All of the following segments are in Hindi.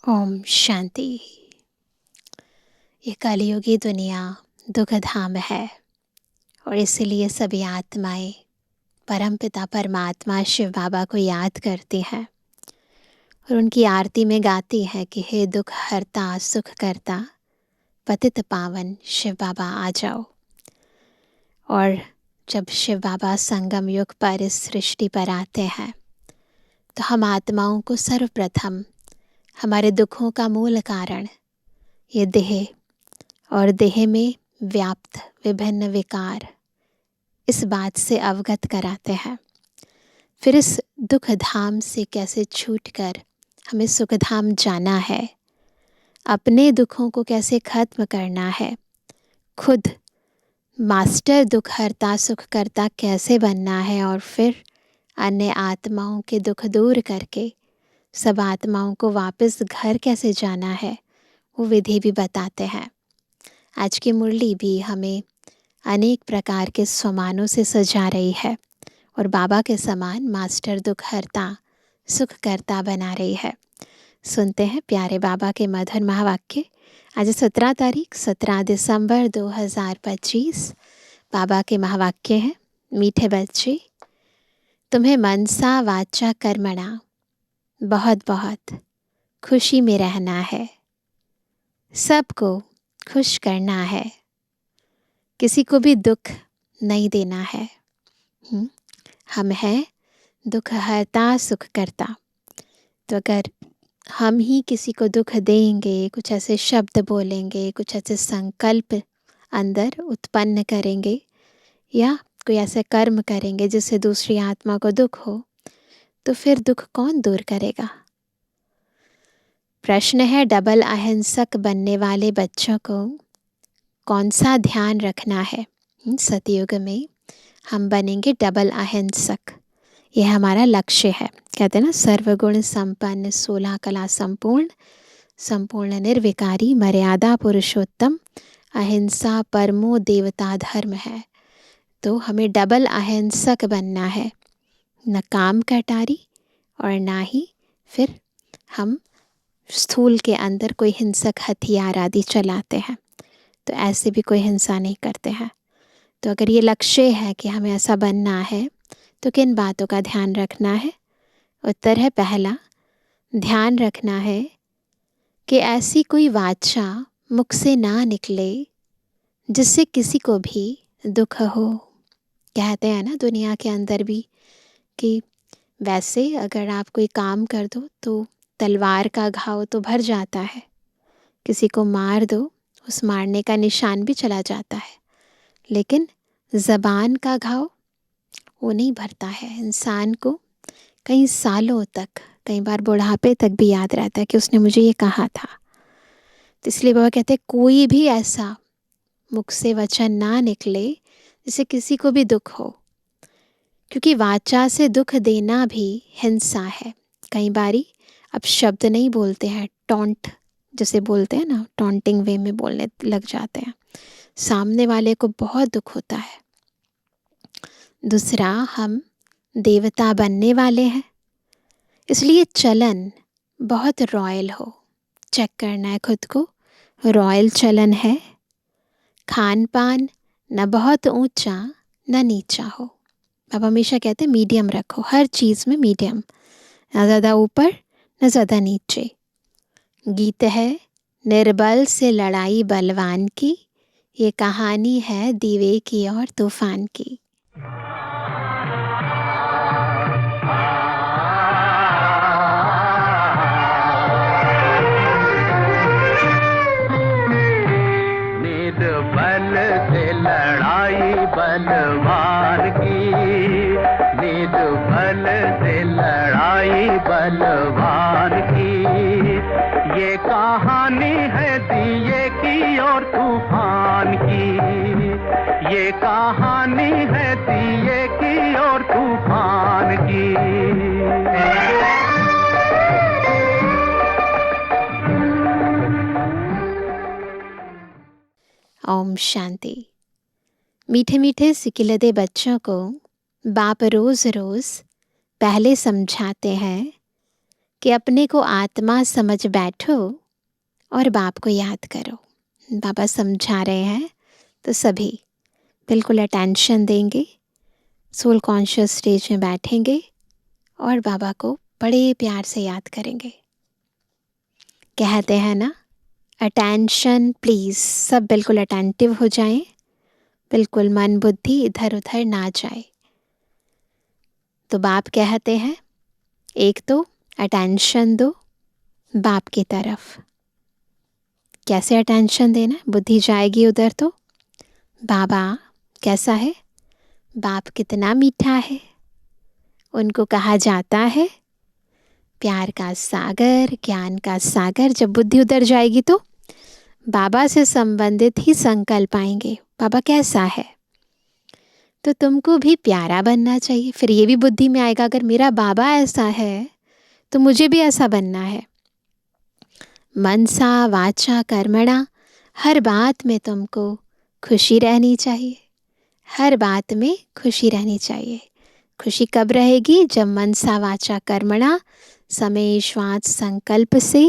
ओम शांति। ये कलियुगी दुनिया दुख धाम है और इसीलिए सभी आत्माएं परमपिता परमात्मा शिव बाबा को याद करती हैं और उनकी आरती में गाती है कि हे दुख हरता सुख करता पतित पावन शिव बाबा आ जाओ। और जब शिव बाबा संगम युग पर इस सृष्टि पर आते हैं तो हम आत्माओं को सर्वप्रथम हमारे दुखों का मूल कारण ये देह और देह में व्याप्त विभिन्न विकार इस बात से अवगत कराते हैं। फिर इस दुख धाम से कैसे छूटकर हमें सुख धाम जाना है, अपने दुखों को कैसे खत्म करना है, खुद मास्टर दुख हरता सुख करता कैसे बनना है और फिर अन्य आत्माओं के दुख दूर करके सब आत्माओं को वापस घर कैसे जाना है, वो विधि भी बताते हैं। आज की मुरली भी हमें अनेक प्रकार के स्वमानों से सजा रही है और बाबा के समान मास्टर दुख हरता सुख करता बना रही है। सुनते हैं प्यारे बाबा के मधुर महावाक्य। आज 17 दिसंबर 2025। बाबा के महावाक्य हैं, मीठे बच्चे, तुम्हें मनसा वाचा कर्मणा बहुत बहुत खुशी में रहना है, सबको खुश करना है, किसी को भी दुख नहीं देना है। हम हैं दुख हरता सुख करता। तो अगर हम ही किसी को दुख देंगे, कुछ ऐसे शब्द बोलेंगे, कुछ ऐसे संकल्प अंदर उत्पन्न करेंगे या कोई ऐसे कर्म करेंगे जिससे दूसरी आत्मा को दुख हो, तो फिर दुख कौन दूर करेगा? प्रश्न है, डबल अहिंसक बनने वाले बच्चों को कौन सा ध्यान रखना है? सतयुग में हम बनेंगे डबल अहिंसक, यह हमारा लक्ष्य है। कहते हैं ना, सर्वगुण संपन्न 16 कला संपूर्ण, संपूर्ण निर्विकारी, मर्यादा पुरुषोत्तम, अहिंसा परमो देवता धर्म है। तो हमें डबल अहिंसक बनना है, न काम कटारी और ना ही फिर हम स्थूल के अंदर कोई हिंसक हथियार आदि चलाते हैं, तो ऐसे भी कोई हिंसा नहीं करते हैं। तो अगर ये लक्ष्य है कि हमें ऐसा बनना है तो किन बातों का ध्यान रखना है? उत्तर है पहला, ध्यान रखना है कि ऐसी कोई वाचा मुख से ना निकले जिससे किसी को भी दुख हो। कहते हैं ना दुनिया के अंदर भी कि वैसे अगर आप कोई काम कर दो तो तलवार का घाव तो भर जाता है, किसी को मार दो उस मारने का निशान भी चला जाता है, लेकिन ज़बान का घाव वो नहीं भरता है। इंसान को कई सालों तक, कई बार बुढ़ापे तक भी याद रहता है कि उसने मुझे ये कहा था। तो इसलिए बाबा कहते हैं कोई भी ऐसा मुख से वचन ना निकले जिससे किसी को भी दुख हो, क्योंकि वाचा से दुख देना भी हिंसा है। कई बारी अब शब्द नहीं बोलते हैं, टॉन्ट जैसे बोलते हैं ना, टॉन्टिंग वे में बोलने लग जाते हैं, सामने वाले को बहुत दुख होता है। दूसरा, हम देवता बनने वाले हैं, इसलिए चलन बहुत रॉयल हो। चेक करना है खुद को, रॉयल चलन है। खान पान न बहुत ऊंचा न नीचा हो। अब हमेशा कहते हैं मीडियम रखो, हर चीज़ में मीडियम, न ज़्यादा ऊपर न ज़्यादा नीचे। गीत है, निर्बल से लड़ाई बलवान की, ये कहानी है दीवे की और तूफान की। निर्बल से लड़ाई बलवान की, निर्बल से लड़ाई बलवान की, ये कहानी है दिए की और तूफान की, ये कहानी है दिए की और तूफान की। ओम शांति। मीठे मीठे सिकिलदे बच्चों को बाप रोज़ रोज़ पहले समझाते हैं कि अपने को आत्मा समझ बैठो और बाप को याद करो। बाबा समझा रहे हैं तो सभी बिल्कुल अटेंशन देंगे, सोल कॉन्शियस स्टेज में बैठेंगे और बाबा को बड़े प्यार से याद करेंगे। कहते हैं ना, अटेंशन प्लीज़, सब बिल्कुल अटेंटिव हो जाएं, बिल्कुल मन बुद्धि इधर उधर ना जाए। तो बाप कहते हैं एक तो अटेंशन दो बाप की तरफ। कैसे अटेंशन देना? बुद्धि जाएगी उधर तो बाबा कैसा है, बाप कितना मीठा है, उनको कहा जाता है प्यार का सागर, ज्ञान का सागर। जब बुद्धि उधर जाएगी तो बाबा से संबंधित ही संकल्प आएंगे, बाबा कैसा है, तो तुमको भी प्यारा बनना चाहिए। फिर ये भी बुद्धि में आएगा, अगर मेरा बाबा ऐसा है तो मुझे भी ऐसा बनना है। मनसा वाचा कर्मणा, हर बात में तुमको खुशी रहनी चाहिए, हर बात में खुशी रहनी चाहिए। खुशी कब रहेगी? जब मनसा वाचा कर्मणा समय श्वास संकल्प से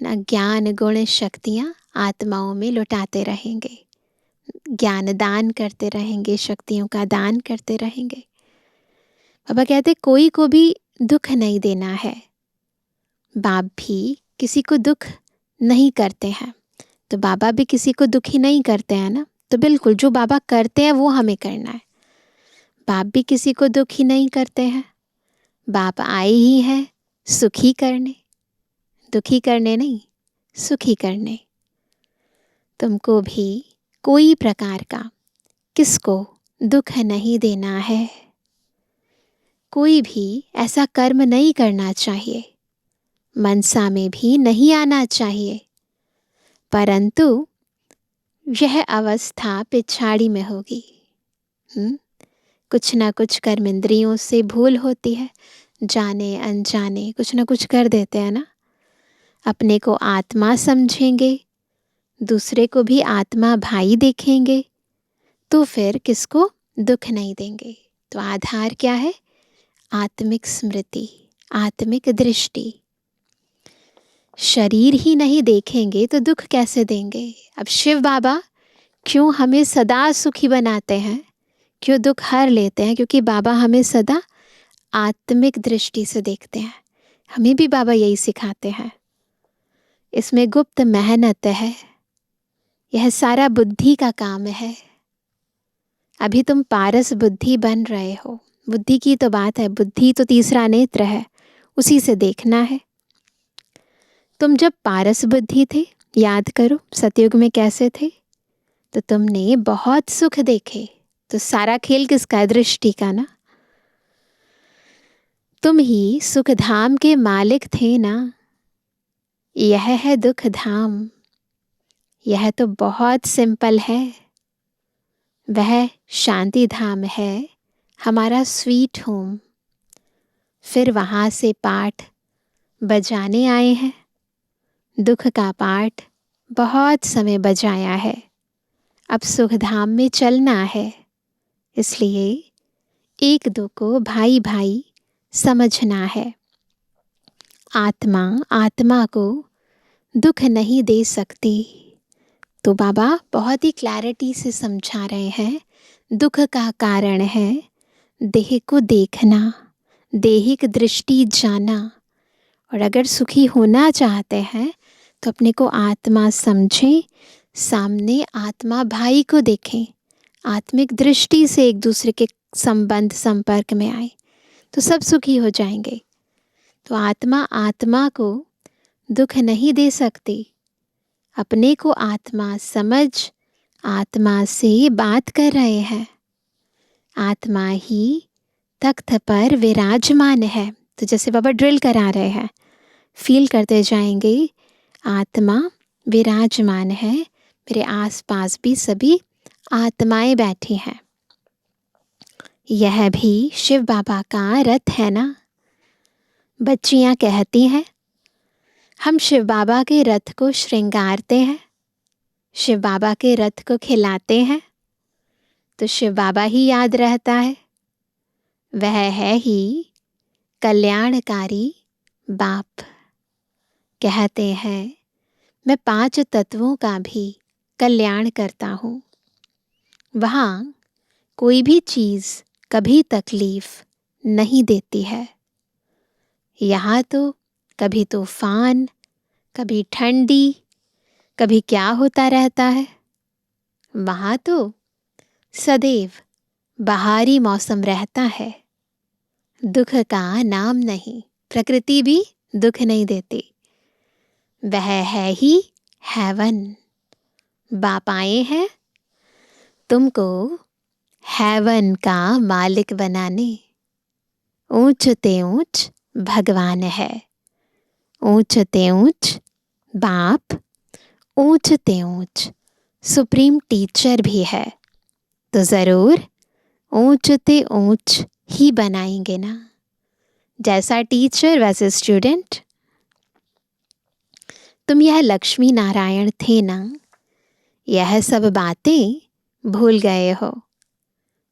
ना ज्ञान गुण शक्तियाँ आत्माओं में लुटाते रहेंगे, ज्ञान दान करते रहेंगे, शक्तियों का दान करते रहेंगे। बाबा कहते कोई को भी दुख नहीं देना है। बाप भी किसी को दुख नहीं करते हैं, तो बाबा भी किसी को दुखी नहीं करते हैं ना। तो बिल्कुल जो बाबा करते हैं वो हमें करना है। बाप भी किसी को दुखी नहीं करते हैं। बाप आए ही हैं सुखी करने, दुखी करने नहीं, सुखी करने। तुमको भी कोई प्रकार का किसको दुख नहीं देना है, कोई भी ऐसा कर्म नहीं करना चाहिए, मनसा में भी नहीं आना चाहिए। परंतु यह अवस्था पिछाड़ी में होगी। कुछ ना कुछ कर्म इंद्रियों से भूल होती है, जाने अनजाने कुछ ना कुछ कर देते हैं ना। अपने को आत्मा समझेंगे, दूसरे को भी आत्मा भाई देखेंगे, तो फिर किसको दुख नहीं देंगे। तो आधार क्या है? आत्मिक स्मृति, आत्मिक दृष्टि। शरीर ही नहीं देखेंगे तो दुख कैसे देंगे? अब शिव बाबा क्यों हमें सदा सुखी बनाते हैं, क्यों दुख हर लेते हैं? क्योंकि बाबा हमें सदा आत्मिक दृष्टि से देखते हैं। हमें भी बाबा यही सिखाते हैं। इसमें गुप्त मेहनत है, यह सारा बुद्धि का काम है। अभी तुम पारस बुद्धि बन रहे हो, बुद्धि की तो बात है, बुद्धि तो तीसरा नेत्र है, उसी से देखना है। तुम जब पारस बुद्धि थे, याद करो सतयुग में कैसे थे, तो तुमने बहुत सुख देखे। तो सारा खेल किसका है? दृष्टि का ना। तुम ही सुख धाम के मालिक थे ना। यह है दुख धाम, यह तो बहुत सिंपल है। वह शांति धाम है, हमारा स्वीट होम। फिर वहाँ से पाठ बजाने आए हैं। दुख का पाठ बहुत समय बजाया है, अब सुख धाम में चलना है। इसलिए एक दो को भाई भाई समझना है। आत्मा आत्मा को दुख नहीं दे सकती। तो बाबा बहुत ही क्लैरिटी से समझा रहे हैं, दुख का कारण है देह को देखना, देहिक दृष्टि जाना। और अगर सुखी होना चाहते हैं तो अपने को आत्मा समझें, सामने आत्मा भाई को देखें, आत्मिक दृष्टि से एक दूसरे के संबंध संपर्क में आए तो सब सुखी हो जाएंगे। तो आत्मा आत्मा को दुख नहीं दे सकती। अपने को आत्मा समझ, आत्मा से बात कर रहे हैं। आत्मा ही तख्त पर विराजमान है। तो जैसे बाबा ड्रिल करा रहे हैं, फील करते जाएंगे आत्मा विराजमान है, मेरे आसपास भी सभी आत्माएं बैठी हैं। यह भी शिव बाबा का रथ है ना। बच्चियां कहती हैं हम शिव बाबा के रथ को श्रृंगारते हैं, शिव बाबा के रथ को खिलाते हैं, तो शिव बाबा ही याद रहता है। वह है ही कल्याणकारी बाप कहते हैं मैं 5 तत्वों का भी कल्याण करता हूँ। वहाँ कोई भी चीज़ कभी तकलीफ नहीं देती है। यहाँ तो कभी तूफान, कभी ठंडी, कभी क्या होता रहता है। वहाँ तो सदैव बहारी मौसम रहता है। दुख का नाम नहीं, प्रकृति भी दुख नहीं देती। वह है ही हेवन। बाप आए हैं तुमको हेवन का मालिक बनाने। ऊंच ते ऊंच भगवान है, ऊंच ते ऊंच बाप, ऊंच ते ऊंच सुप्रीम टीचर भी है। तो ज़रूर ऊंच ते ऊंच ही बनाएंगे ना। जैसा टीचर वैसे स्टूडेंट। तुम यह लक्ष्मी नारायण थे ना, यह सब बातें भूल गए हो।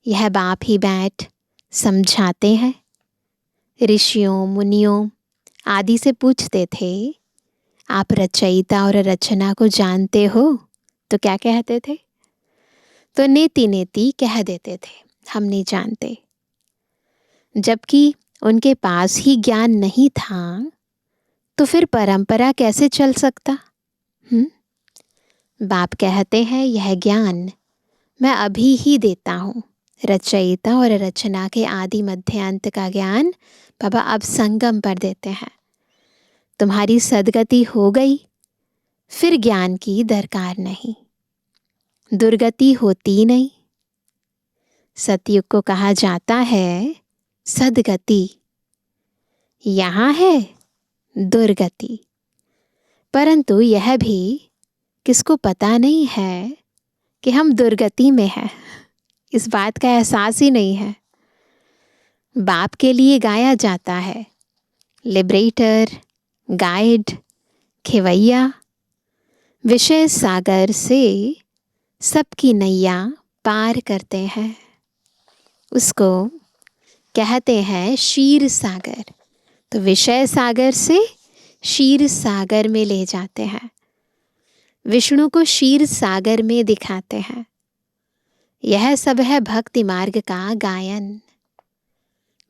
यह बाप ही बैठ समझाते हैं। ऋषियों मुनियों आदि से पूछते थे, आप रचयिता और रचना को जानते हो? तो क्या कहते थे? तो नेति नेति कह देते थे, हम नहीं जानते। जबकि उनके पास ही ज्ञान नहीं था, तो फिर परंपरा कैसे चल सकता? बाप कहते हैं यह ज्ञान मैं अभी ही देता हूँ। रचयिता और रचना के आदि मध्य अंत का ज्ञान बाबा अब संगम पर देते हैं। तुम्हारी सदगति हो गई, फिर ज्ञान की दरकार नहीं, दुर्गति होती नहीं। सतयुग को कहा जाता है सदगति, यहाँ है दुर्गति। परंतु यह भी किसको पता नहीं है कि हम दुर्गति में हैं। इस बात का एहसास ही नहीं है। बाप के लिए गाया जाता है लिबरेटर, गाइड, खेवैया, विषय सागर से सबकी नैया पार करते हैं। उसको कहते हैं क्षीर सागर। तो विषय सागर से क्षीर सागर में ले जाते हैं। विष्णु को क्षीर सागर में दिखाते हैं। यह सब है भक्ति मार्ग का गायन।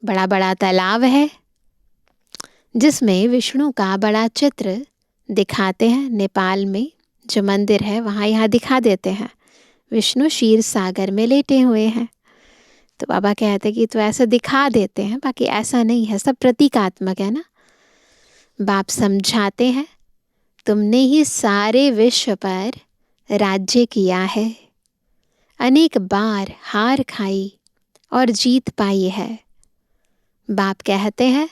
बड़ा बड़ा तालाब है जिसमें विष्णु का बड़ा चित्र दिखाते हैं। नेपाल में जो मंदिर है वहाँ यहाँ दिखा देते हैं, विष्णु क्षीर सागर में लेटे हुए हैं। तो बाबा कहते हैं कि तो ऐसा दिखा देते हैं, बाकी ऐसा नहीं है, सब प्रतीकात्मक है ना। बाप समझाते हैं तुमने ही सारे विश्व पर राज्य किया है, अनेक बार हार खाई और जीत पाई है। बाप कहते हैं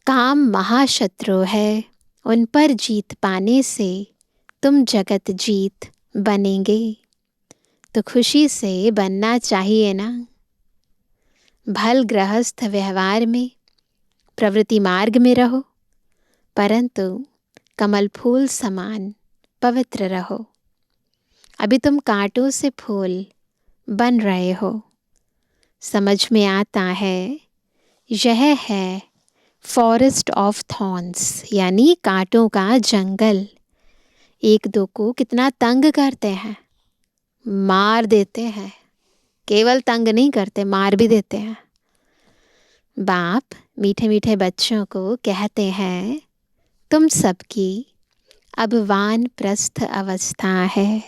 काम महाशत्रु है, उन पर जीत पाने से तुम जगत जीत बनेंगे। तो खुशी से बनना चाहिए ना। भल गृहस्थ व्यवहार में, प्रवृत्ति मार्ग में रहो, परंतु कमल फूल समान पवित्र रहो। अभी तुम कांटों से फूल बन रहे हो। समझ में आता है यह है फॉरेस्ट ऑफ थॉर्न्स, यानी कांटों का जंगल। एक दो को कितना तंग करते हैं, मार देते हैं। केवल तंग नहीं करते, मार भी देते हैं। बाप मीठे मीठे बच्चों को कहते हैं तुम सबकी अब वानप्रस्थ अवस्था है।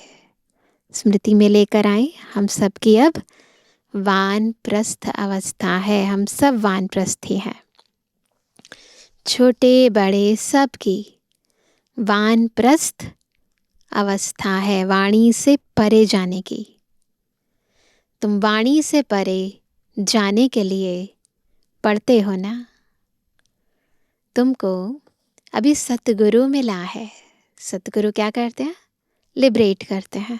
स्मृति में लेकर आए, हम सबकी अब वानप्रस्थ अवस्था है। हम सब वानप्रस्थी हैं, छोटे बड़े सबकी वानप्रस्थ अवस्था है, वाणी से परे जाने की। तुम वाणी से परे जाने के लिए पढ़ते हो ना। तुमको अभी सतगुरु मिला है। सतगुरु क्या करते हैं? लिबरेट करते हैं।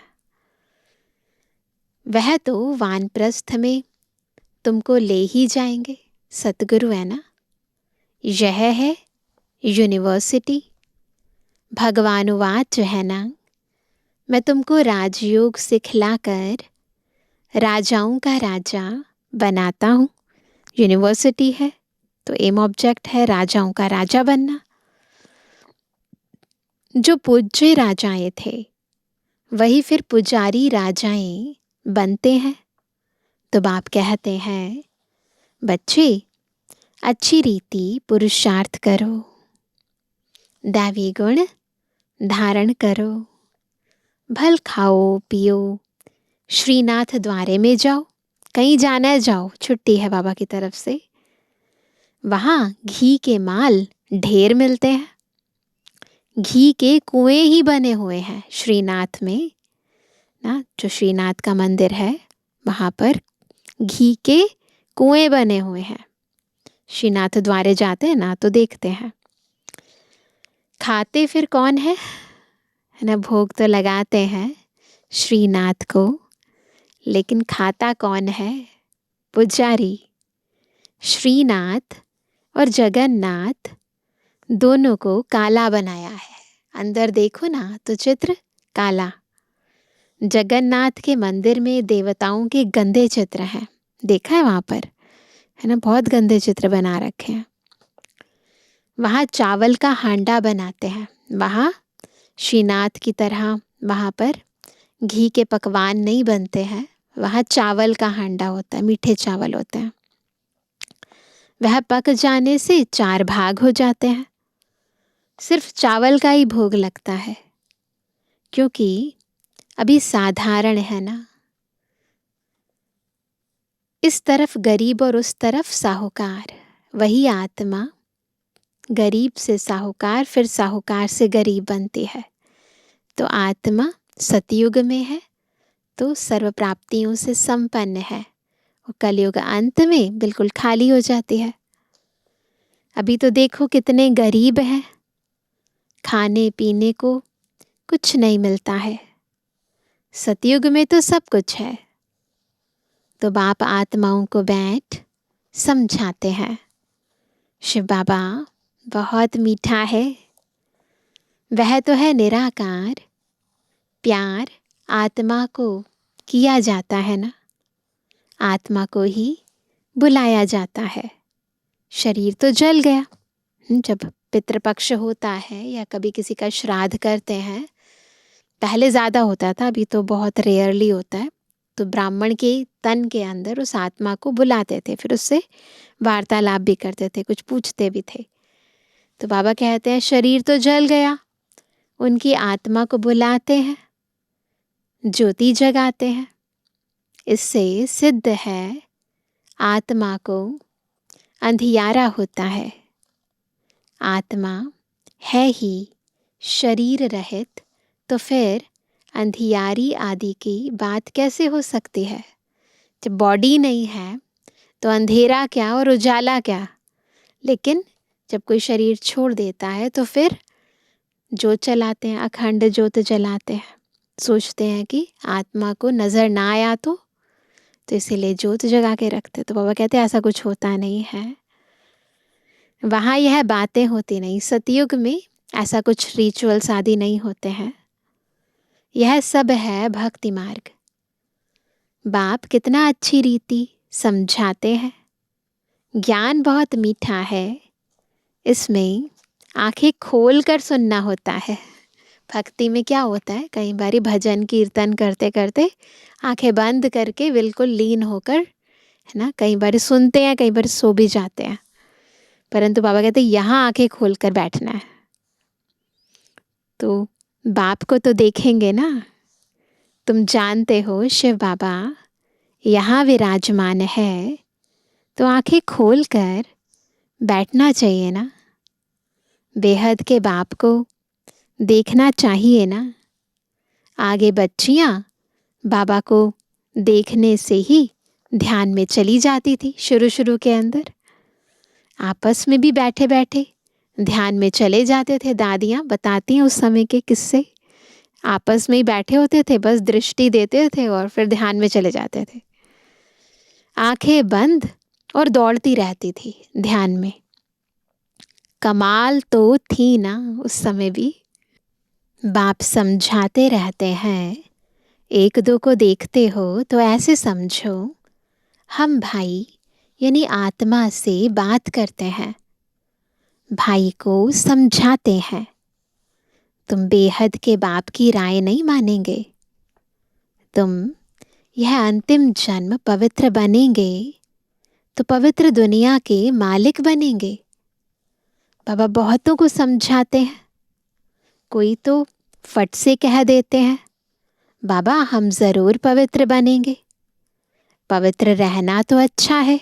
वह तो वानप्रस्थ में तुमको ले ही जाएंगे, सतगुरु है ना। यह है यूनिवर्सिटी। भगवानुवाच है ना, मैं तुमको राजयोग सिखलाकर राजाओं का राजा बनाता हूँ। यूनिवर्सिटी है तो एम ऑब्जेक्ट है राजाओं का राजा बनना। जो पूज्य राजाएं थे वही फिर पुजारी राजाएं बनते हैं। तो बाप कहते हैं, बच्चे अच्छी रीति पुरुषार्थ करो, दैवी गुण धारण करो, भल खाओ पियो, श्रीनाथ द्वारे में जाओ। कहीं जाना है जाओ, छुट्टी है बाबा की तरफ से। वहाँ घी के माल ढेर मिलते हैं। घी के कुएं ही बने हुए हैं श्रीनाथ में ना। जो श्रीनाथ का मंदिर है वहाँ पर घी के कुएं बने हुए हैं। श्रीनाथ द्वारे जाते हैं ना तो देखते हैं। खाते फिर कौन है ना, भोग तो लगाते हैं श्रीनाथ को, लेकिन खाता कौन है? पुजारी। श्रीनाथ और जगन्नाथ दोनों को काला बनाया है। अंदर देखो ना तो चित्र काला। जगन्नाथ के मंदिर में देवताओं के गंदे चित्र हैं, देखा है वहाँ पर, है ना, बहुत गंदे चित्र बना रखे हैं। वहाँ चावल का हांडा बनाते हैं। वहाँ श्रीनाथ की तरह वहाँ पर घी के पकवान नहीं बनते हैं। वहाँ चावल का हांडा होता है, मीठे चावल होते हैं। वह पक जाने से 4 भाग हो जाते हैं। सिर्फ चावल का ही भोग लगता है, क्योंकि अभी साधारण है ना। इस तरफ गरीब और उस तरफ साहूकार, वही आत्मा गरीब से साहूकार, फिर साहूकार से गरीब बनती है। तो आत्मा सतयुग में है तो सर्व प्राप्तियों से संपन्न है, और कलयुग अंत में बिल्कुल खाली हो जाती है। अभी तो देखो कितने गरीब हैं, खाने पीने को कुछ नहीं मिलता है। सतयुग में तो सब कुछ है। तो बाप आत्माओं को बैठ समझाते हैं, शिव बाबा बहुत मीठा है, वह तो है निराकार। प्यार आत्मा को किया जाता है ना, आत्मा को ही बुलाया जाता है। शरीर तो जल गया। जब पितृपक्ष होता है या कभी किसी का श्राद्ध करते हैं, पहले ज़्यादा होता था, अभी तो बहुत रेयरली होता है, तो ब्राह्मण के तन के अंदर उस आत्मा को बुलाते थे, फिर उससे वार्तालाप भी करते थे, कुछ पूछते भी थे। तो बाबा कहते हैं शरीर तो जल गया, उनकी आत्मा को बुलाते हैं, ज्योति जगाते हैं। इससे सिद्ध है आत्मा को अंधियारा होता है। आत्मा है ही शरीर रहित, तो फिर अंधियारी आदि की बात कैसे हो सकती है? जब बॉडी नहीं है तो अंधेरा क्या और उजाला क्या। लेकिन जब कोई शरीर छोड़ देता है तो फिर ज्योत जलाते हैं, अखंड ज्योत जलाते हैं। सोचते हैं कि आत्मा को नज़र ना आया तो इसीलिए ज्योत जगा के रखते। तो बाबा कहते हैं ऐसा कुछ होता नहीं है, वहाँ यह बातें होती नहीं। सतयुग में ऐसा कुछ रिचुअल्स आदि नहीं होते हैं। यह सब है भक्ति मार्ग। बाप कितना अच्छी रीति समझाते हैं। ज्ञान बहुत मीठा है, इसमें आंखें खोल कर सुनना होता है। भक्ति में क्या होता है, कई बार भजन कीर्तन करते करते आंखें बंद करके बिल्कुल लीन होकर, है ना, कई बार सुनते हैं, कई बार सो भी जाते हैं। परंतु बाबा कहते हैं यहाँ आंखें खोल कर बैठना है। तो बाप को तो देखेंगे ना। तुम जानते हो शिव बाबा यहाँ विराजमान है, तो आंखें खोल कर बैठना चाहिए ना। बेहद के बाप को देखना चाहिए ना। आगे बच्चियाँ बाबा को देखने से ही ध्यान में चली जाती थी। शुरू के अंदर आपस में भी बैठे बैठे ध्यान में चले जाते थे। दादियाँ बताती हैं उस समय के किस्से। आपस में ही बैठे होते थे, बस दृष्टि देते थे और फिर ध्यान में चले जाते थे। आंखें बंद और दौड़ती रहती थी ध्यान में। कमाल तो थी ना उस समय भी। बाप समझाते रहते हैं, एक दो को देखते हो तो ऐसे समझो हम भाई यानी आत्मा से बात करते हैं, भाई को समझाते हैं। तुम बेहद के बाप की राय नहीं मानेंगे, तुम यह अंतिम जन्म पवित्र बनेंगे तो पवित्र दुनिया के मालिक बनेंगे। बाबा बहुतों को समझाते हैं, कोई तो फट से कह देते हैं बाबा हम जरूर पवित्र बनेंगे, पवित्र रहना तो अच्छा है।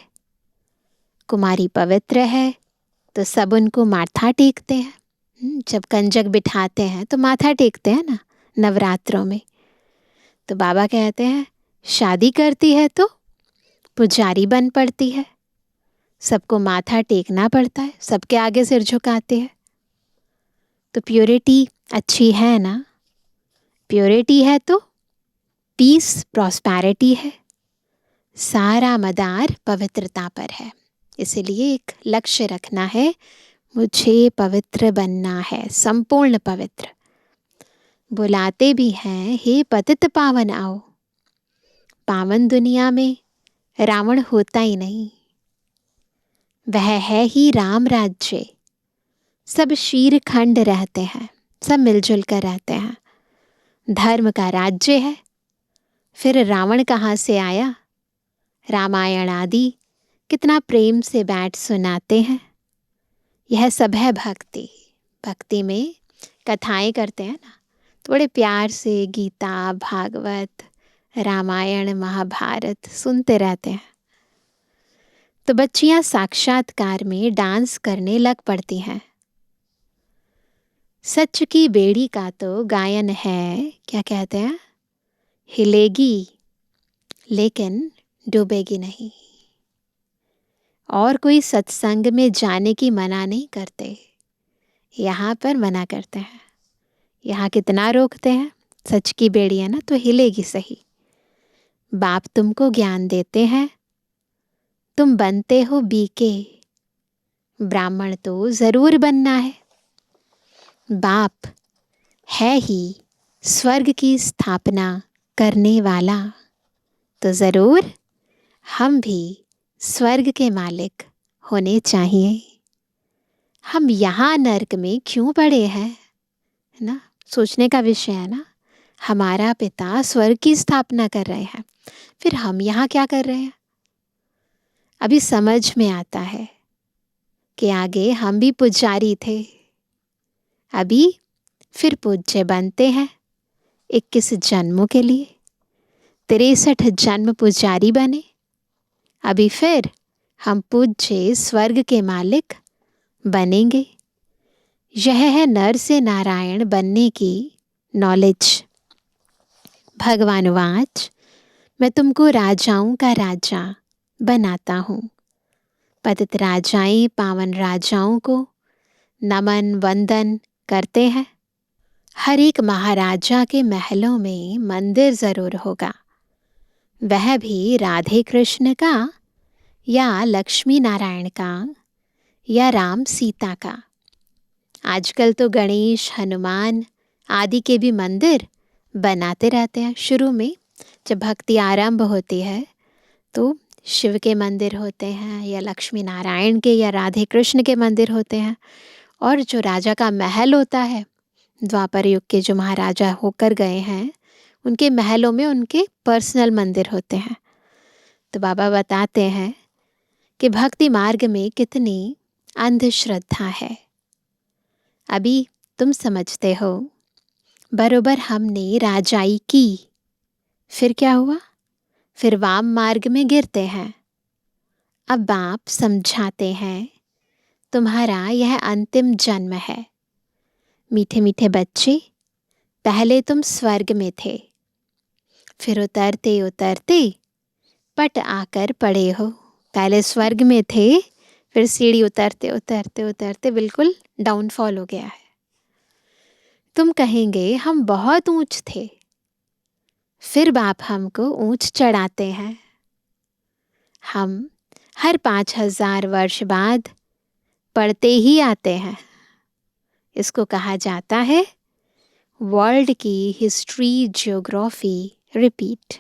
कुमारी पवित्र है तो सब उनको माथा टेकते हैं। जब कंजक बिठाते हैं तो माथा टेकते हैं ना नवरात्रों में। तो बाबा कहते हैं शादी करती है तो पुजारी बन पड़ती है, सबको माथा टेकना पड़ता है, सबके आगे सिर झुकाते हैं। तो प्योरिटी अच्छी है ना, प्योरिटी है तो पीस प्रॉस्पेरिटी है, सारा मदार पवित्रता पर है। इसलिए एक लक्ष्य रखना है, मुझे पवित्र बनना है, संपूर्ण पवित्र। बुलाते भी हैं हे पतित पावन आओ। पावन दुनिया में रावण होता ही नहीं, वह है ही राम राज्य। सब शीर खंड रहते हैं, सब मिलजुल कर रहते हैं, धर्म का राज्य है। फिर रावण कहाँ से आया? रामायण आदि कितना प्रेम से बैठ सुनाते हैं। यह सब है भक्ति। भक्ति में कथाएं करते हैं ना, तो बड़े प्यार से गीता, भागवत, रामायण, महाभारत सुनते रहते हैं। तो बच्चियां साक्षात्कार में डांस करने लग पड़ती हैं। सच की बेड़ी का तो गायन है, क्या कहते हैं, हिलेगी लेकिन डूबेगी नहीं। और कोई सत्संग में जाने की मना नहीं करते, यहाँ पर मना करते हैं। यहाँ कितना रोकते हैं, सच की बेड़ी है ना तो हिलेगी सही। बाप तुमको ज्ञान देते हैं, तुम बनते हो बीके, ब्राह्मण तो जरूर बनना है। बाप है ही स्वर्ग की स्थापना करने वाला, तो जरूर हम भी स्वर्ग के मालिक होने चाहिए। हम यहाँ नर्क में क्यों पड़े हैं, है ना, सोचने का विषय है ना। हमारा पिता स्वर्ग की स्थापना कर रहे हैं, फिर हम यहाँ क्या कर रहे हैं? अभी समझ में आता है कि आगे हम भी पुजारी थे, अभी फिर पूज्य बनते हैं 21 जन्मों के लिए। 63 जन्म पुजारी बने, अभी फिर हम पूज्य स्वर्ग के मालिक बनेंगे। यह है नर से नारायण बनने की नॉलेज। भगवान वाच, मैं तुमको राजाओं का राजा बनाता हूँ। पतित राजाएं पावन राजाओं को नमन वंदन करते हैं। हर एक महाराजा के महलों में मंदिर जरूर होगा, वह भी राधे कृष्ण का या लक्ष्मी नारायण का या राम सीता का। आजकल तो गणेश, हनुमान आदि के भी मंदिर बनाते रहते हैं। शुरू में जब भक्ति आरंभ होती है तो शिव के मंदिर होते हैं या लक्ष्मी नारायण के या राधे कृष्ण के मंदिर होते हैं। और जो राजा का महल होता है, द्वापर युग के जो महाराजा होकर गए हैं, उनके महलों में उनके पर्सनल मंदिर होते हैं। तो बाबा बताते हैं कि भक्ति मार्ग में कितनी अंधश्रद्धा है। अभी तुम समझते हो, बरोबर हमने राजाई की, फिर क्या हुआ? फिर वाम मार्ग में गिरते हैं। अब बाप समझाते हैं तुम्हारा यह अंतिम जन्म है। मीठे मीठे बच्चे, पहले तुम स्वर्ग में थे, फिर उतरते उतरते पट आकर पड़े हो। पहले स्वर्ग में थे, फिर सीढ़ी उतरते उतरते उतरते बिल्कुल डाउनफॉल हो गया है। तुम कहेंगे हम बहुत ऊंच थे, फिर बाप हमको ऊंच चढ़ाते हैं। हम हर 5000 वर्ष बाद पढ़ते ही आते हैं। इसको कहा जाता है वर्ल्ड की हिस्ट्री ज्योग्राफी रिपीट।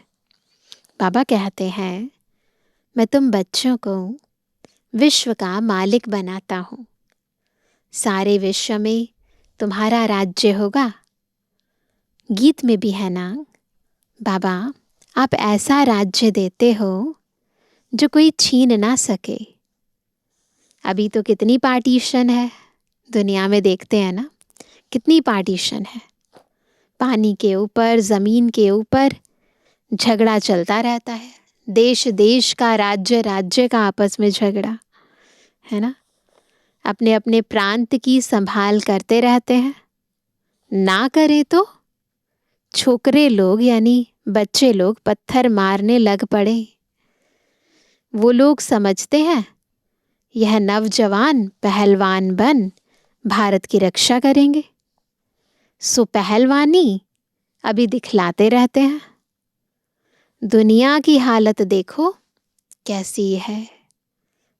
बाबा कहते हैं मैं तुम बच्चों को विश्व का मालिक बनाता हूँ। सारे विश्व में तुम्हारा राज्य होगा। गीत में भी है ना, बाबा आप ऐसा राज्य देते हो जो कोई छीन ना सके। अभी तो कितनी पार्टीशन है दुनिया में, देखते हैं ना कितनी पार्टीशन है। पानी के ऊपर, ज़मीन के ऊपर झगड़ा चलता रहता है। देश देश का, राज्य राज्य का आपस में झगड़ा है ना। अपने अपने प्रांत की संभाल करते रहते हैं। ना करे तो छोकरे लोग यानी बच्चे लोग पत्थर मारने लग पड़े। वो लोग समझते हैं यह नवजवान पहलवान बन भारत की रक्षा करेंगे, सो पहलवानी अभी दिखलाते रहते हैं। दुनिया की हालत देखो कैसी है।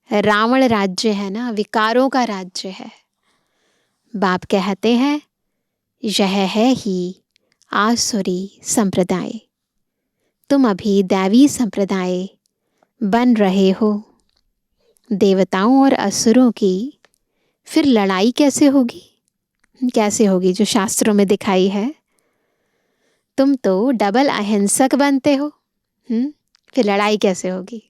रावण राज्य है ना, विकारों का राज्य है। बाप कहते हैं यह है ही आसुरी संप्रदाय। तुम अभी दैवी संप्रदाय बन रहे हो। देवताओं और असुरों की फिर लड़ाई कैसे होगी? कैसे होगी जो शास्त्रों में दिखाई है? तुम तो डबल अहिंसक बनते हो। फिर लड़ाई कैसे होगी?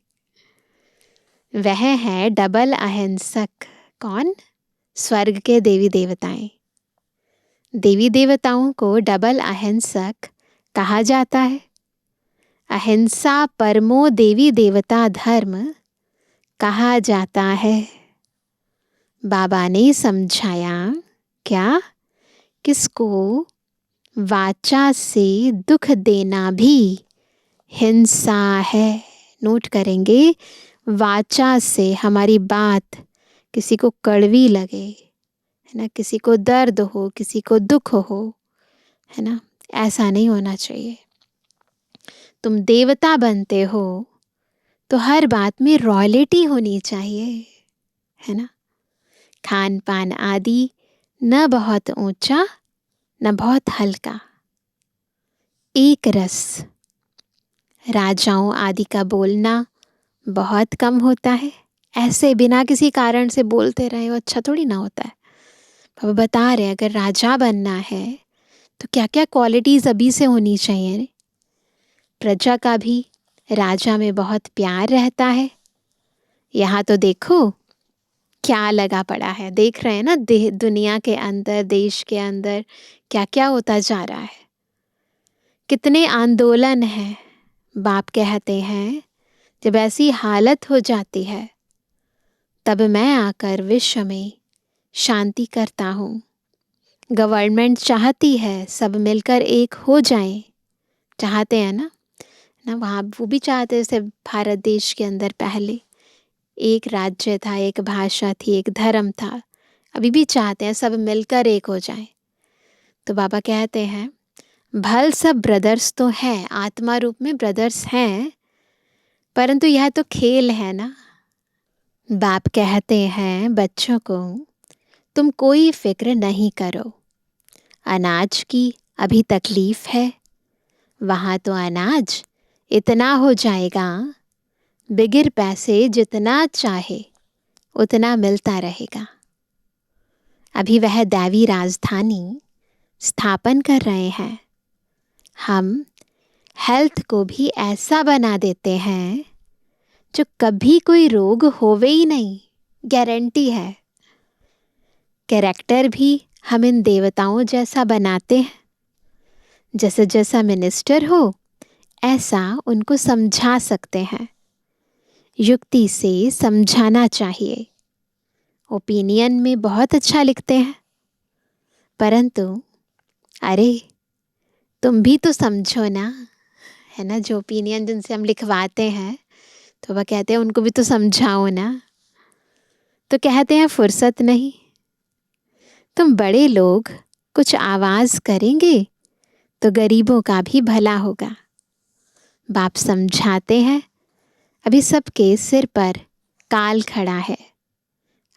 वह है डबल अहिंसक। कौन? स्वर्ग के देवी देवताएं। देवी देवताओं को डबल अहिंसक कहा जाता है। अहिंसा परमो देवी देवता धर्म कहा जाता है। बाबा ने समझाया क्या? किसको वाचा से दुख देना भी हिंसा है। नोट करेंगे, वाचा से हमारी बात किसी को कड़वी लगे, है ना, किसी को दर्द हो, किसी को दुख हो, है ना, ऐसा नहीं होना चाहिए। तुम देवता बनते हो तो हर बात में रॉयल्टी होनी चाहिए, है ना। खान पान आदि न बहुत ऊंचा न बहुत हल्का, एक रस। राजाओं आदि का बोलना बहुत कम होता है। ऐसे बिना किसी कारण से बोलते रहे वो अच्छा थोड़ी ना होता है। पापा बता रहे अगर राजा बनना है तो क्या क्या क्वालिटीज़ अभी से होनी चाहिए। प्रजा का भी राजा में बहुत प्यार रहता है। यहाँ तो देखो क्या लगा पड़ा है, देख रहे हैं ना दुनिया के अंदर, देश के अंदर क्या क्या होता जा रहा है। कितने आंदोलन हैं। बाप कहते हैं जब ऐसी हालत हो जाती है तब मैं आकर विश्व में शांति करता हूँ। गवर्नमेंट चाहती है सब मिलकर एक हो जाएं, चाहते हैं ना वहाँ वो भी चाहते हैं। जैसे भारत देश के अंदर पहले एक राज्य था, एक भाषा थी, एक धर्म था, अभी भी चाहते हैं सब मिलकर एक हो जाएं। तो बाबा कहते हैं भल सब ब्रदर्स तो हैं, आत्मा रूप में ब्रदर्स हैं, परंतु यह तो खेल है ना। बाप कहते हैं बच्चों को तुम कोई फिक्र नहीं करो। अनाज की अभी तकलीफ है, वहाँ तो अनाज इतना हो जाएगा, बिगिर पैसे जितना चाहे उतना मिलता रहेगा। अभी वह दैवी राजधानी स्थापन कर रहे हैं। हम हेल्थ को भी ऐसा बना देते हैं जो कभी कोई रोग होवे ही नहीं, गारंटी है। कैरेक्टर भी हम इन देवताओं जैसा बनाते हैं। जैसे जैसा मिनिस्टर हो ऐसा उनको समझा सकते हैं, युक्ति से समझाना चाहिए। ओपिनियन में बहुत अच्छा लिखते हैं, परंतु अरे तुम भी तो समझो ना, है ना। जो ओपिनियन जिनसे हम लिखवाते हैं तो वह कहते हैं उनको भी तो समझाओ ना। तो कहते हैं फुर्सत नहीं। तुम बड़े लोग कुछ आवाज़ करेंगे तो गरीबों का भी भला होगा। बाप समझाते हैं अभी सबके सिर पर काल खड़ा है।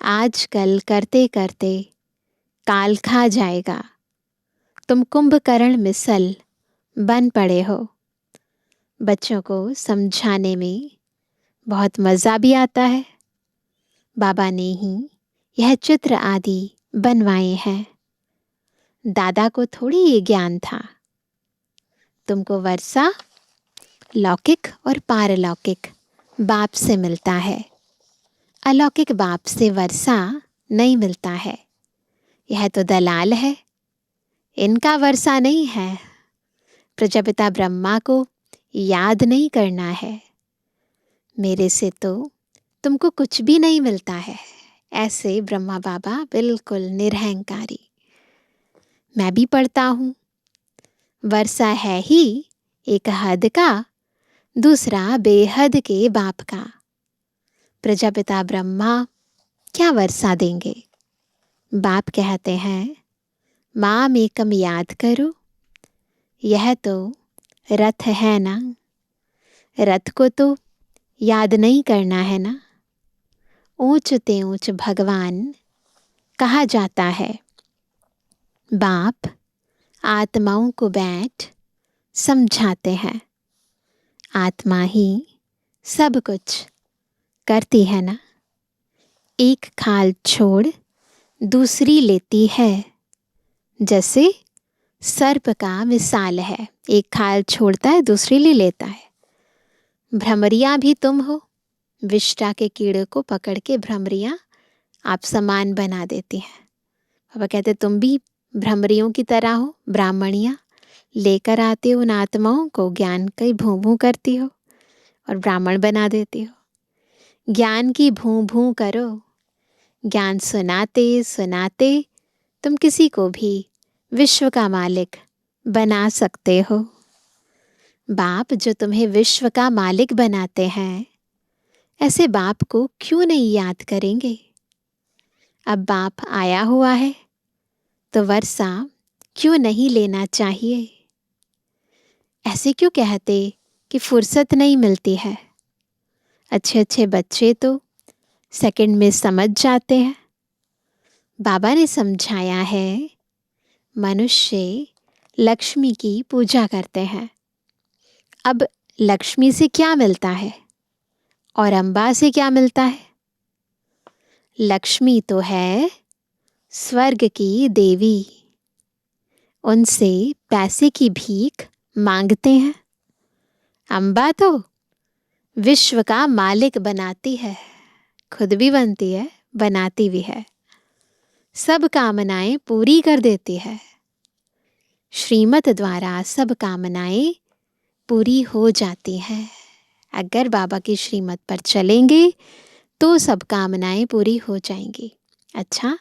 आजकल करते करते काल खा जाएगा। तुम कुंभकर्ण मिसल बन पड़े हो। बच्चों को समझाने में बहुत मज़ा भी आता है बाबा ने ही यह चित्र आदि बनवाए हैं। दादा को थोड़ी ये ज्ञान था। तुमको वर्षा लौकिक और पारलौकिक बाप से मिलता है, अलौकिक बाप से वर्षा नहीं मिलता है। यह तो दलाल है, इनका वर्षा नहीं है। प्रजापिता ब्रह्मा को याद नहीं करना है। मेरे से तो तुमको कुछ भी नहीं मिलता है। ऐसे ब्रह्मा बाबा बिल्कुल निरहंकारी। मैं भी पढ़ता हूँ, वर्षा है ही एक हद का, दूसरा बेहद के बाप का। प्रजापिता ब्रह्मा क्या वर्षा देंगे? बाप कहते हैं माम एकम याद करो। यह तो रथ है ना, रथ को तो याद नहीं करना है ना। ऊंच ते ऊंच भगवान कहा जाता है। बाप आत्माओं को बैठ समझाते हैं। आत्मा ही सब कुछ करती है ना। एक खाल छोड़ दूसरी लेती है, जैसे सर्प का मिसाल है। एक खाल छोड़ता है, दूसरी ले लेता है। भ्रमरियाँ भी तुम हो। विष्टा के कीड़े को पकड़ के भ्रमरियाँ आप समान बना देती हैं। बाबा कहते तुम भी भ्रमरियों की तरह हो। ब्राह्मणियाँ लेकर आते हो उन आत्माओं को, ज्ञान की भूं भूं करती हो और ब्राह्मण बना देती हो। ज्ञान की भूं भूं करो। ज्ञान सुनाते सुनाते तुम किसी को भी विश्व का मालिक बना सकते हो। बाप जो तुम्हें विश्व का मालिक बनाते हैं, ऐसे बाप को क्यों नहीं याद करेंगे? अब बाप आया हुआ है तो वर्षा क्यों नहीं लेना चाहिए? ऐसे क्यों कहते कि फुर्सत नहीं मिलती है? अच्छे अच्छे बच्चे तो सेकंड में समझ जाते हैं। बाबा ने समझाया है मनुष्य लक्ष्मी की पूजा करते हैं। अब लक्ष्मी से क्या मिलता है और अम्बा से क्या मिलता है? लक्ष्मी तो है स्वर्ग की देवी, उनसे पैसे की भीख मांगते हैं। अम्बा तो विश्व का मालिक बनाती है, खुद भी बनती है, बनाती भी है, सब कामनाएं पूरी कर देती है। श्रीमत द्वारा सब कामनाएं पूरी हो जाती हैं। अगर बाबा की श्रीमत पर चलेंगे तो सब कामनाएं पूरी हो जाएंगी। अच्छा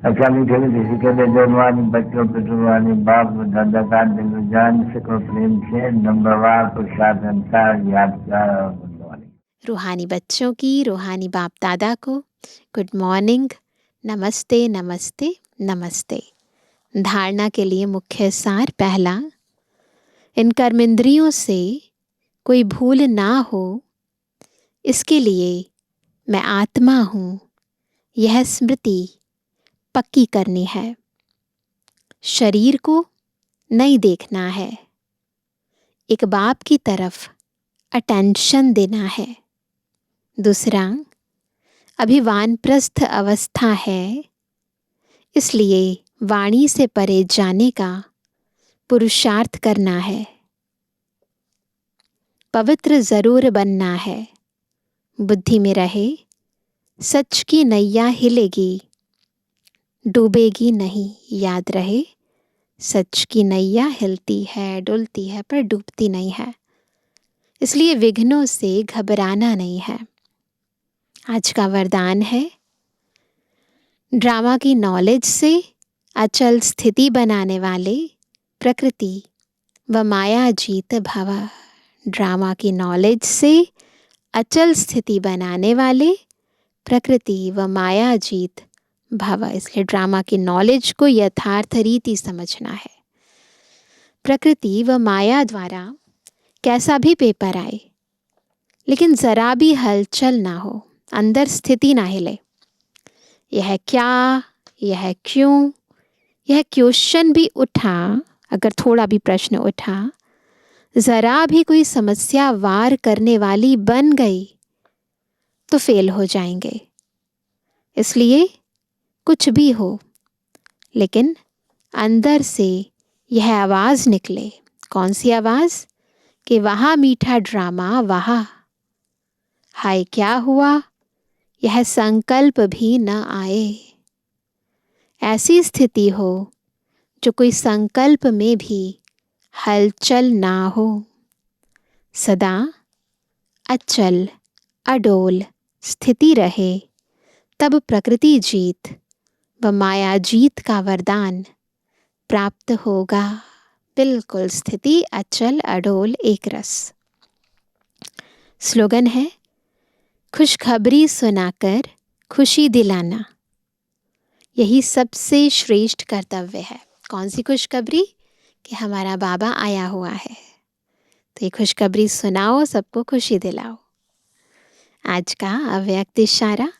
मीठे मीठे के जवानी बच्चों पितृवानी बाप दादा का दिल जान सको प्रेम से नंबरवार प्रसाद अनुसार याद कर। रूहानी बच्चों की रूहानी बाप दादा को गुड मॉर्निंग, नमस्ते नमस्ते नमस्ते। धारणा के लिए मुख्य सार पहला, इन कर्मेंद्रियों से कोई भूल ना हो, इसके लिए मैं आत्मा हूँ, यह स्मृति पक्की करनी है। शरीर को नहीं देखना है, एक बाप की तरफ अटेंशन देना है। दूसरा, अभी वानप्रस्थ अवस्था है, इसलिए वाणी से परे जाने का पुरुषार्थ करना है। पवित्र जरूर बनना है, बुद्धि में रहे सच की नैया हिलेगी, डूबेगी नहीं। याद रहे सच की नैया हिलती है, डुलती है, पर डूबती नहीं है। इसलिए विघ्नों से घबराना नहीं है। आज का वरदान है, ड्रामा की नॉलेज से अचल स्थिति बनाने वाले प्रकृति व माया जीत भव। ड्रामा की नॉलेज से अचल स्थिति बनाने वाले प्रकृति व माया जीत भव। इसलिए ड्रामा की नॉलेज को यथार्थ रीति समझना है। प्रकृति व माया द्वारा कैसा भी पेपर आए, लेकिन जरा भी हलचल ना हो, अंदर स्थिति ना हिले। यह क्या, यह क्यों, यह क्वेश्चन भी उठा, अगर थोड़ा भी प्रश्न उठा, जरा भी कोई समस्या वार करने वाली बन गई तो फेल हो जाएंगे। इसलिए कुछ भी हो, लेकिन अंदर से यह आवाज़ निकले। कौन सी आवाज़? कि वहाँ मीठा ड्रामा, वहाँ हाय क्या हुआ, यह संकल्प भी न आए। ऐसी स्थिति हो जो कोई संकल्प में भी हलचल ना हो, सदा अचल अडोल स्थिति रहे, तब प्रकृति जीत व माया जीत का वरदान प्राप्त होगा। बिल्कुल स्थिति अचल अडोल एक रस। स्लोगन है, खुशखबरी सुनाकर खुशी दिलाना, यही सबसे श्रेष्ठ कर्तव्य है। कौन सी खुशखबरी? कि हमारा बाबा आया हुआ है, तो ये खुशखबरी सुनाओ, सबको खुशी दिलाओ। आज का अव्यक्त इशारा,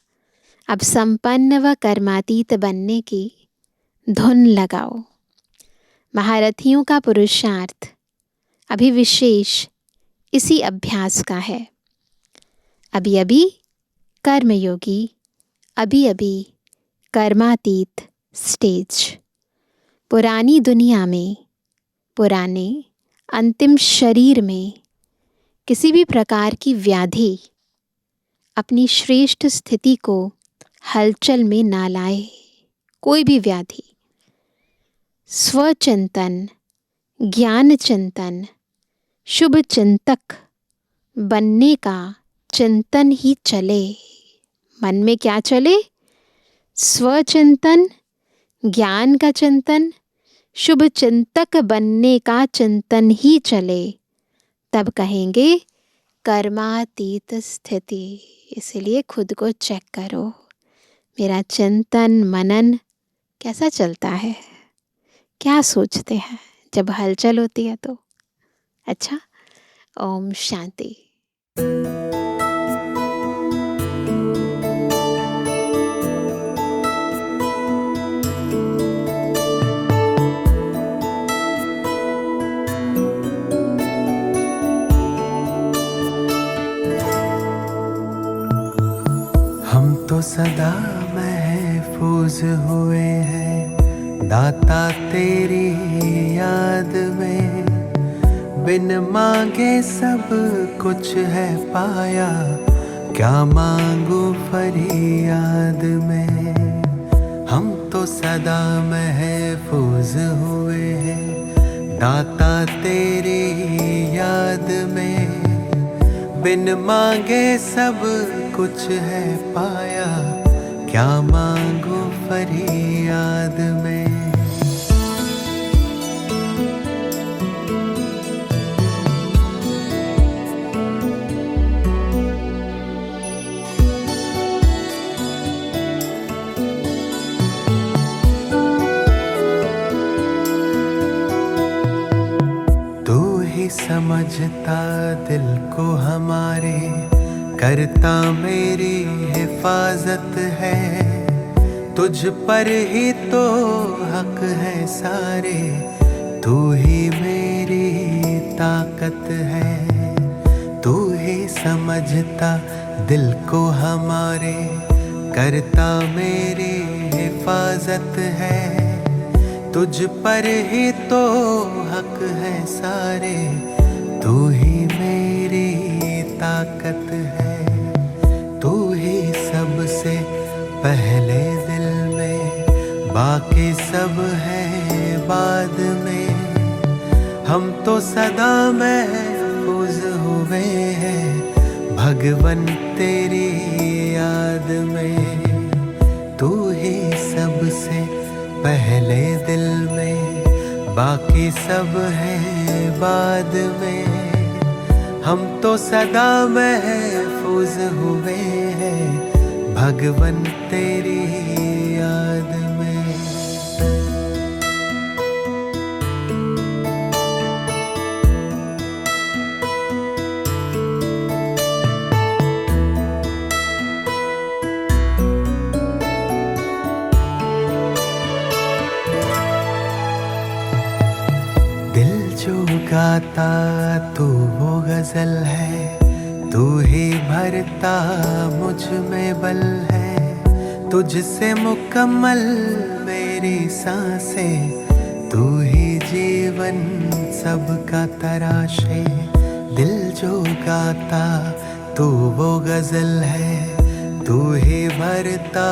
अब संपन्न व कर्मातीत बनने की धुन लगाओ। महारथियों का पुरुषार्थ अभी विशेष इसी अभ्यास का है। अभी अभी कर्मयोगी, अभी अभी कर्मातीत स्टेज। पुरानी दुनिया में, पुराने अंतिम शरीर में किसी भी प्रकार की व्याधि अपनी श्रेष्ठ स्थिति को हलचल में ना लाए। कोई भी व्याधि, स्वचिंतन, ज्ञान चिंतन, शुभ चिंतक बनने का चिंतन ही चले। मन में क्या चले? स्वचिंतन, ज्ञान का चिंतन, शुभ चिंतक बनने का चिंतन ही चले, तब कहेंगे कर्मातीत स्थिति। इसलिए खुद को चेक करो, मेरा चिंतन मनन कैसा चलता है, क्या सोचते हैं जब हलचल होती है तो। अच्छा, ओम शांति। हम तो सदा महफूज हुए हैं दाता तेरी याद में, बिन मांगे सब कुछ है पाया, क्या मांगू फरियाद में। हम तो सदा महफूज हुए हैं दाता तेरी याद में, बिन मांगे सब कुछ है पाया, क्या मांगू फरियाद में। तू ही समझता दिल को हमारे, करता मेरी हिफाजत है, तुझ पर ही तो हक है सारे, तू ही मेरी ताकत है। तू ही समझता दिल को हमारे, करता मेरी हिफाजत है, तुझ पर ही तो हक है सारे, तू ही मेरी ताकत है। तू ही सबसे पहले दिल में, बाकी सब है बाद में। हम तो सदा महफूज हुए हैं भगवन तेरी याद में। तू ही सबसे पहले दिल में, बाकी सब है बाद में। हम तो सदा महफूज हुए हैं भगवन तेरी याद में। दिल जो गाता तू वो गजल है, तू ही भरता मुझ में बल है। तुझसे मुकम्मल मेरी सांसें, तू ही जीवन सबका तराशे। दिल जो गाता तू वो गजल है, तू ही भरता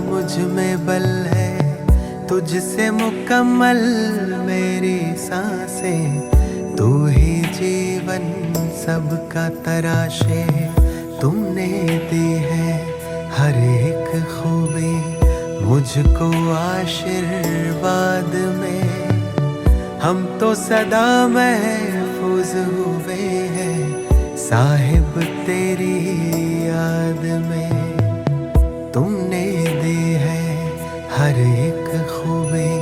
मुझ में बल है। तुझसे मुकम्मल मेरी सांसें, तू ही जीवन सबका तराशे। तुमने दी है हर एक खूबी मुझको आशीर्वाद में, हम तो सदा महफूज हुए हैं साहिब तेरी याद में। तुमने दी है हर एक खूबी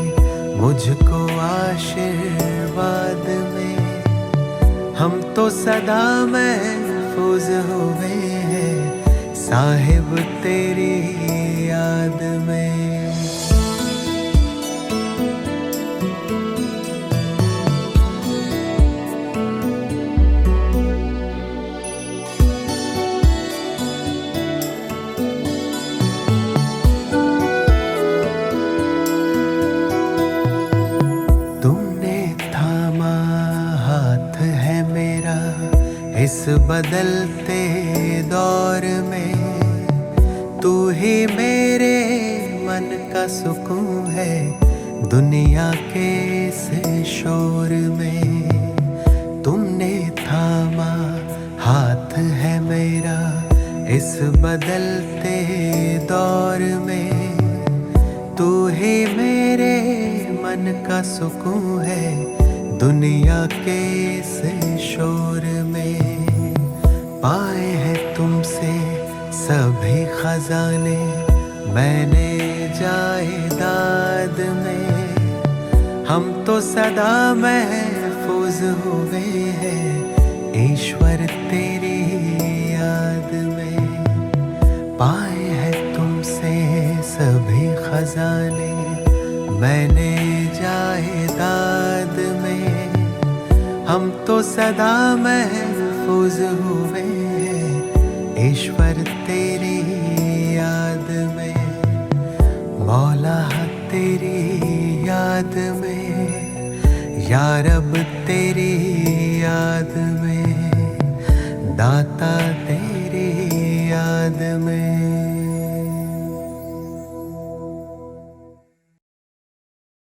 मुझको आशीर्वाद में, हम तो सदा महफूज हुए हैं साहिब तेरी याद में। तुमने थामा हाथ है मेरा इस बदलते दौर में, तू ही मेरे मन का सुकून है दुनिया के इस शोर में। तुमने थामा हाथ है मेरा इस बदलते दौर में, तू ही मेरे मन का सुकून है दुनिया के इस शोर में। पाए हैं तुमसे सभी खजाने मैंने जायदाद में, हम तो सदा महफूज हुए हैं ईश्वर तेरी याद में। पाए हैं तुमसे सभी खजाने मैंने जायदाद में, हम तो सदा महफूज हुए हैं ईश्वर तेरी याद में। मौला तेरी याद में, या रब तेरी याद में, दाता तेरी याद में।